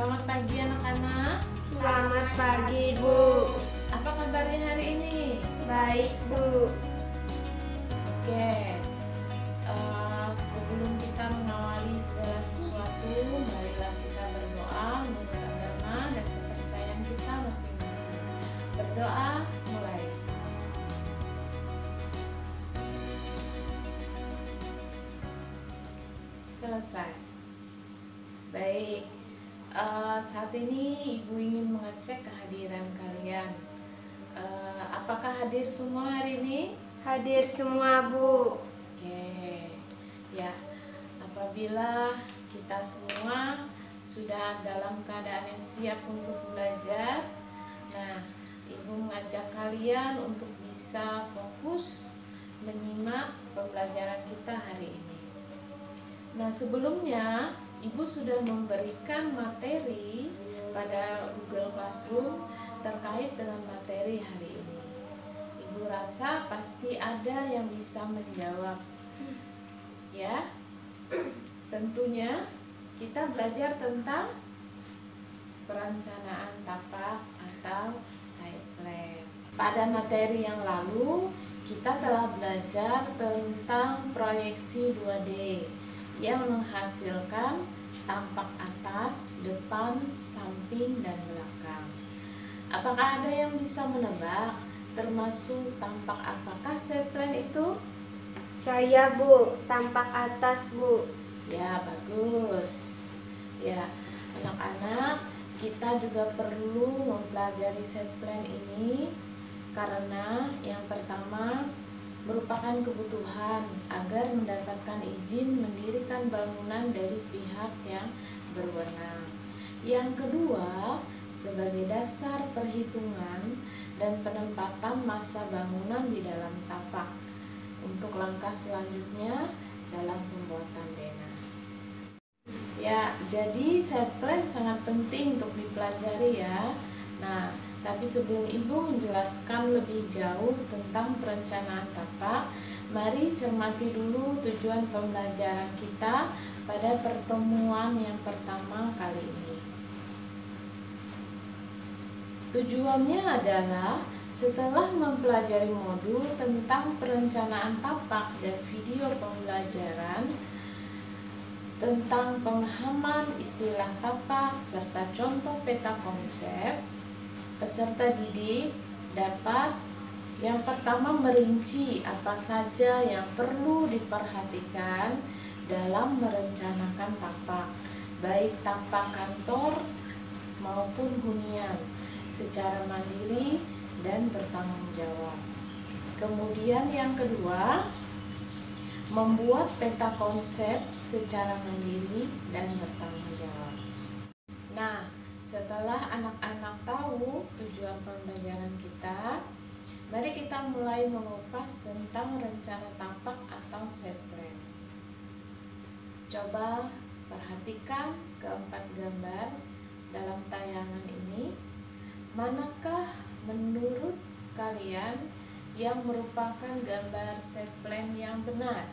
Selamat pagi anak-anak. Selamat pagi, Bu. Apa kabarnya hari ini? Baik, Bu. Oke, sebelum kita mengawali segala sesuatu, marilah kita berdoa menurut agama dan kepercayaan kita masing-masing. Berdoa mulai. Selesai. Baik, saat ini Ibu ingin mengecek kehadiran kalian. Apakah hadir semua hari ini? Hadir semua, Bu. Oke, ya. Apabila kita semua sudah dalam keadaan yang siap untuk belajar, nah, Ibu mengajak kalian untuk bisa fokus menyimak pembelajaran kita hari ini. Nah, sebelumnya Ibu sudah memberikan materi pada Google Classroom terkait dengan materi hari ini. Ibu rasa pasti ada yang bisa menjawab. Ya. Tentunya kita belajar tentang perencanaan tapak atau side plan. Pada materi yang lalu kita telah belajar tentang proyeksi 2D yang menghasilkan tampak atas, depan, samping, dan belakang. Apakah ada yang bisa menebak termasuk tampak apakah side plan itu? Saya, Bu. Tampak atas, Bu. Ya, bagus. Ya, anak-anak, kita juga perlu mempelajari side plan ini karena yang pertama merupakan kebutuhan agar mendapatkan izin mendirikan bangunan dari pihak yang berwenang. Yang kedua, sebagai dasar perhitungan dan penempatan masa bangunan di dalam tapak untuk langkah selanjutnya dalam pembuatan denah. Ya, jadi side plan sangat penting untuk dipelajari ya. Nah, tapi sebelum Ibu menjelaskan lebih jauh tentang perencanaan tapak, mari cermati dulu tujuan pembelajaran kita pada pertemuan yang pertama kali ini. Tujuannya adalah setelah mempelajari modul tentang perencanaan tapak dan video pembelajaran tentang pemahaman istilah tapak serta contoh peta konsep, peserta didik dapat yang pertama merinci apa saja yang perlu diperhatikan dalam merencanakan tapak, baik tapak kantor maupun hunian, secara mandiri dan bertanggung jawab. Kemudian yang kedua, membuat peta konsep secara mandiri dan bertanggung jawab. Nah, setelah anak-anak tahu tujuan pembelajaran kita, mari kita mulai mengupas tentang rencana tapak atau side plan. Coba perhatikan keempat gambar dalam tayangan ini. Manakah menurut kalian yang merupakan gambar side plan yang benar?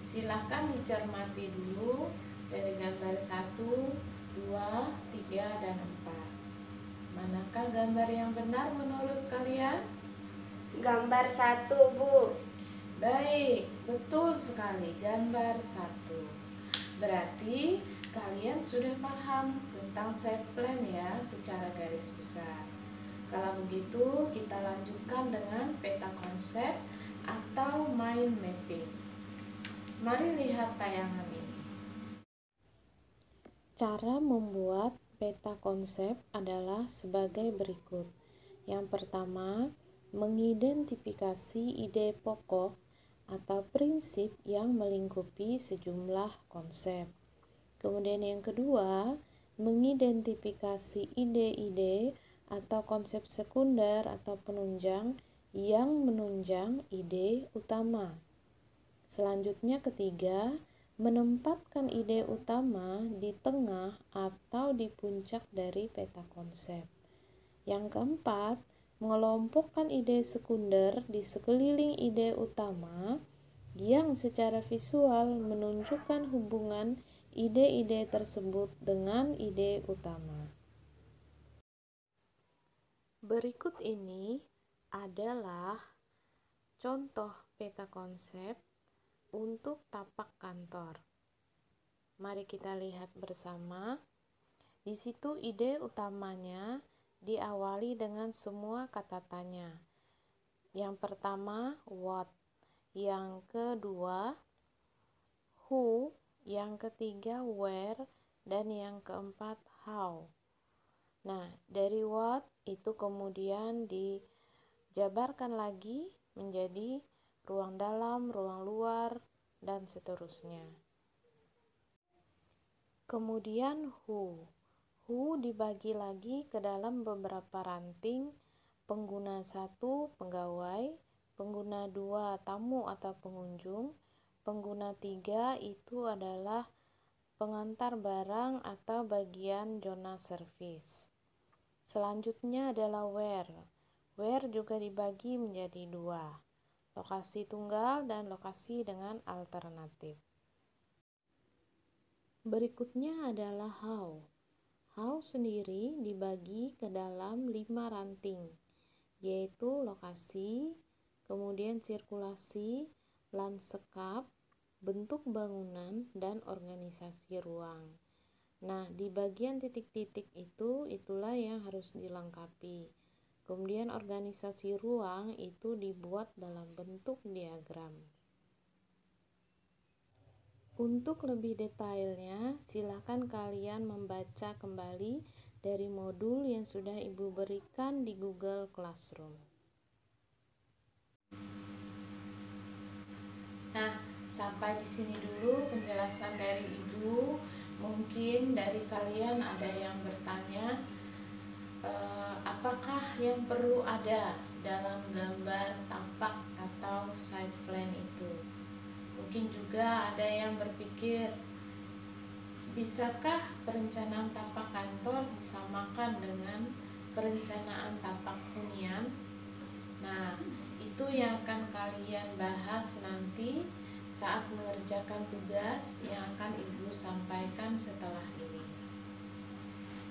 Silahkan dicermati dulu dari gambar 1, 2, 3, dan 4. Manakah gambar yang benar menurut kalian? Gambar 1, Bu. Baik, betul sekali, gambar 1. Berarti kalian sudah paham tentang side plan ya secara garis besar. Kalau begitu kita lanjutkan dengan peta konsep atau mind mapping. Mari lihat tayangan ini. Cara membuat peta konsep adalah sebagai berikut. Yang pertama, mengidentifikasi ide pokok atau prinsip yang melingkupi sejumlah konsep. Kemudian yang kedua, mengidentifikasi ide-ide atau konsep sekunder atau penunjang yang menunjang ide utama. Selanjutnya ketiga, menempatkan ide utama di tengah atau di puncak dari peta konsep. Yang keempat, mengelompokkan ide sekunder di sekeliling ide utama yang secara visual menunjukkan hubungan ide-ide tersebut dengan ide utama. Berikut ini adalah contoh peta konsep untuk tapak kantor. Mari kita lihat bersama. Di situ ide utamanya diawali dengan semua kata tanya. Yang pertama, what. Yang kedua, who. Yang ketiga, where. Dan yang keempat, how. Nah, dari what itu kemudian dijabarkan lagi menjadi ruang dalam, ruang luar, dan seterusnya. Kemudian who. Who dibagi lagi ke dalam beberapa ranting. Pengguna 1 pegawai, pengguna 2 tamu atau pengunjung, pengguna 3 itu adalah pengantar barang atau bagian zona service. Selanjutnya adalah where. Where juga dibagi menjadi 2, lokasi tunggal dan lokasi dengan alternatif. Berikutnya adalah how. How sendiri dibagi ke dalam 5 ranting, yaitu lokasi, kemudian sirkulasi, lanskap, bentuk bangunan, dan organisasi ruang. Nah, di bagian titik-titik itulah yang harus dilengkapi. Kemudian organisasi ruang itu dibuat dalam bentuk diagram. Untuk lebih detailnya, silakan kalian membaca kembali dari modul yang sudah Ibu berikan di Google Classroom. Nah, sampai di sini dulu penjelasan dari Ibu. Mungkin dari kalian ada yang bertanya, apakah yang perlu ada dalam gambar tapak atau side plan itu? Mungkin juga ada yang berpikir, bisakah perencanaan tapak kantor disamakan dengan perencanaan tapak hunian? Nah, itu yang akan kalian bahas nanti saat mengerjakan tugas yang akan Ibu sampaikan setelah ini.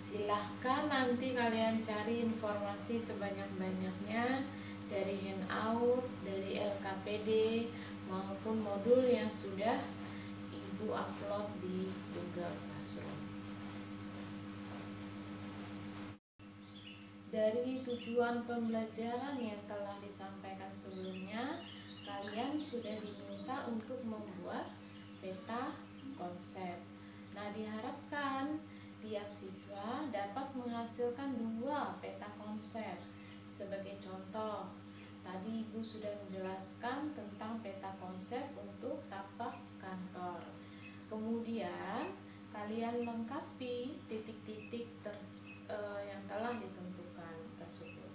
Silahkan nanti kalian cari informasi sebanyak-banyaknya dari handout, dari LKPD, maupun modul yang sudah Ibu upload di Google Classroom. Dari tujuan pembelajaran yang telah disampaikan sebelumnya, kalian sudah diminta untuk membuat peta konsep. Nah, diharapkan tiap siswa dapat menghasilkan 2 peta konsep. Sebagai contoh, tadi Ibu sudah menjelaskan tentang peta konsep untuk tapak kantor. Kemudian kalian lengkapi titik-titik yang telah ditentukan tersebut.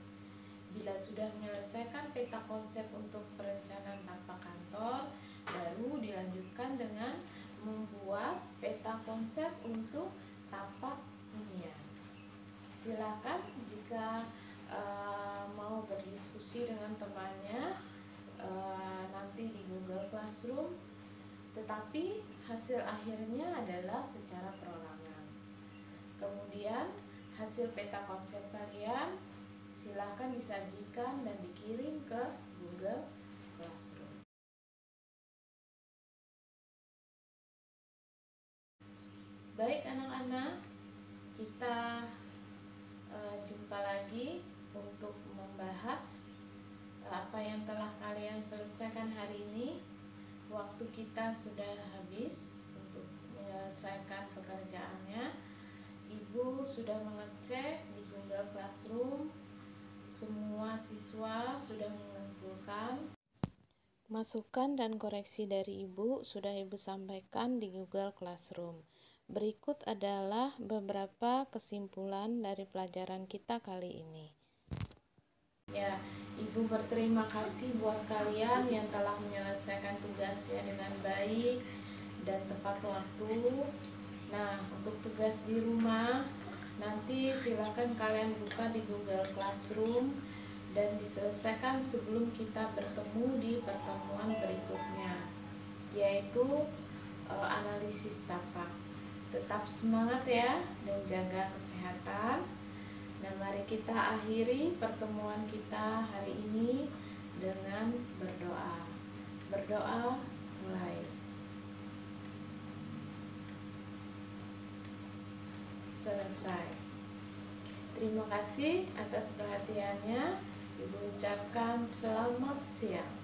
Bila sudah menyelesaikan peta konsep untuk perencanaan tapak kantor, baru dilanjutkan dengan membuat peta konsep untuk tapak hunian. Silakan jika mau berdiskusi dengan temannya nanti di Google Classroom, tetapi hasil akhirnya adalah secara perorangan. Kemudian hasil peta konsep kalian silakan disajikan dan dikirim ke Google Classroom. Baik anak-anak, kita jumpa lagi untuk membahas apa yang telah kalian selesaikan hari ini. Waktu kita sudah habis untuk menyelesaikan pekerjaannya. Ibu sudah mengecek di Google Classroom, semua siswa sudah mengumpulkan masukan dan koreksi dari Ibu sudah Ibu sampaikan di Google Classroom. Berikut adalah beberapa kesimpulan dari pelajaran kita kali ini. Ya, Ibu berterima kasih buat kalian yang telah menyelesaikan tugasnya dengan baik dan tepat waktu. Nah, untuk tugas di rumah, nanti silakan kalian buka di Google Classroom dan diselesaikan sebelum kita bertemu di pertemuan berikutnya, yaitu analisis tapak. Tetap semangat ya, dan jaga kesehatan. Nah, mari kita akhiri pertemuan kita hari ini dengan berdoa. Berdoa, mulai. Selesai. Terima kasih atas perhatiannya. Ibu ucapkan selamat siang.